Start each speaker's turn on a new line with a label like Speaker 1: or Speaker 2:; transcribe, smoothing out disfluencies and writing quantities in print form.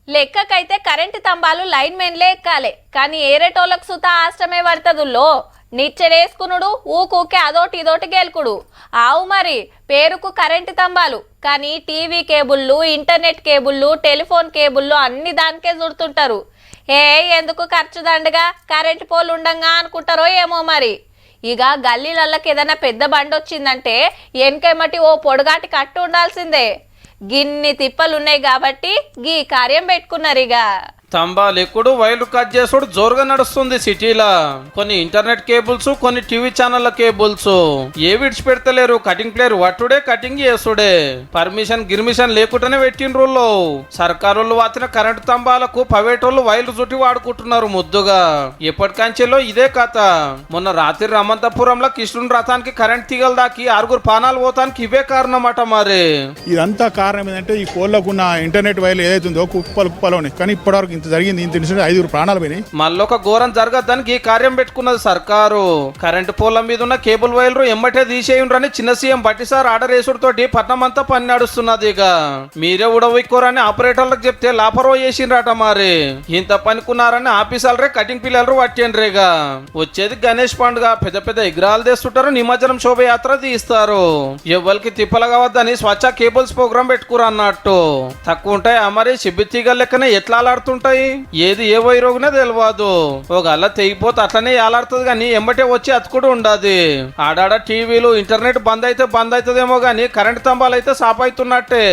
Speaker 1: లెక్కకైతే current తంబాలు line మెన్లే ఎక్కాలి, కానీ ఏరేటోళ్ళకు సుత ఆశ్రమే పడుతుందో. నిచ్చెనేసుకునుడు ఊకూకే అదోటి ఇదోటి గెలుకుడు. ఆవు మరి పేరుకు కరెంటు తంబాలు, కానీ టీవీ కేబుళ్ళు, ఇంటర్నెట్ కేబుళ్ళు, టెలిఫోన్ కేబుళ్ళు అన్ని దానికే చుడుతుంటారు. ఎందుకు ఖర్చు దండగా కరెంటు పోలు ఉండంగా అనుకుంటారో ఏమో మరి. ఇక గల్లీలకి ఏదైనా పెద్ద బండి వచ్చిందంటే వెనకమటి ఓ పొడుగాటి కట్టు ఉండాల్సిందే. గిన్ని తిప్పలున్నాయి కాబట్టి గీ కార్యం పెట్టుకున్నారు. ఇక
Speaker 2: స్తంభాలు ఎక్కుడు, వైర్లు కట్ చేసుడు జోరుగా నడుస్తుంది సిటీలా. కొన్ని ఇంటర్నెట్ కేబుల్స్, కొన్ని టీవీ ఛానళ్ల కేబుల్స్ ఏ విడిచి పెడతలేరు. కటింగ్ ప్లేయర్ వట్టుడే, కటింగ్ చేసుడే. పర్మిషన్ గిర్మిషన్ లేకుండానే పెట్టిండ్రు. సర్కారోళ్ళు వాచిన కరెంటు స్తంభాలకు ప్రైవేట్ వాళ్ళు వైర్లు చుట్టి వాడుకుంటున్నారు ముద్దుగా. ఎప్పటికంచెలో ఇదే కథ. మొన్న రాత్రి రమంతపురంలో కృష్ణుని రథానికి కరెంట్ తీగలు దాకి 6 ప్రాణాలు పోతానికి ఇవే కారణమట. మరి
Speaker 3: ఇదంతా కారణం ఏంటంటే ఈ కోళ్లకున్న ఇంటర్నెట్ వైర్లు ఏదైతుందో కుప్పలు ఉన్నాయి. కానీ ఇప్పటివరకు జరిగింది ఇంత ఇన్సిడెంట్ 5 ప్రాణాలు పోయినాయి.
Speaker 2: మళ్ళొక ఘోరం జరగద్దానికి ఈ కార్యం పెట్టుకున్నది సర్కారు. కరెంటు పోల్ల మీద ఉన్న కేబుల్ వైర్లు ఎమ్మటే తీసేయుండ్రని చిన్న సీఎం బట్టి సార్ ఆర్డర్ వేసుడుతోటి పట్నం అంతా పని నడుస్తున్నది. ఇక మీరే ఉడవిక్కోరని ఆపరేటర్లకు చెప్తే లాపరో చేసిండ్రట. మరి ఇంత పనికున్నారని ఆఫీసర్లే కటింగ్ పిల్లలు పట్టిండ్రు. ఇక వచ్చేది గణేష్ పండుగ, పెద్ద పెద్ద విగ్రహాలు తెస్తుంటారు, నిమజ్జనం శోభయాత్ర తీస్తారు. ఎవ్వరికి తిప్పలు కావద్దని స్వచ్ఛ కేబుల్స్ ప్రోగ్రామ్ పెట్టుకురు అన్నట్టు. తక్కువ ఉంటాయి మరి సిబ్బితీగల లెక్కనే ఎట్లా ఆడుతుంటాయి. ఏది ఏ వైరోగునే తెలియదు. ఒక అల్ల తెగిపోతే అట్లనే ఏలాడుతుంది, కానీ ఎంబటే వచ్చి అతుకుడు ఉండదు. ఆడాడ టీవీలు ఇంటర్నెట్ బంద్ అయితే బంద్ అవుతుందేమో, కానీ కరెంట్ స్తంభాలు అయితే సాప్ అవుతున్నట్టే.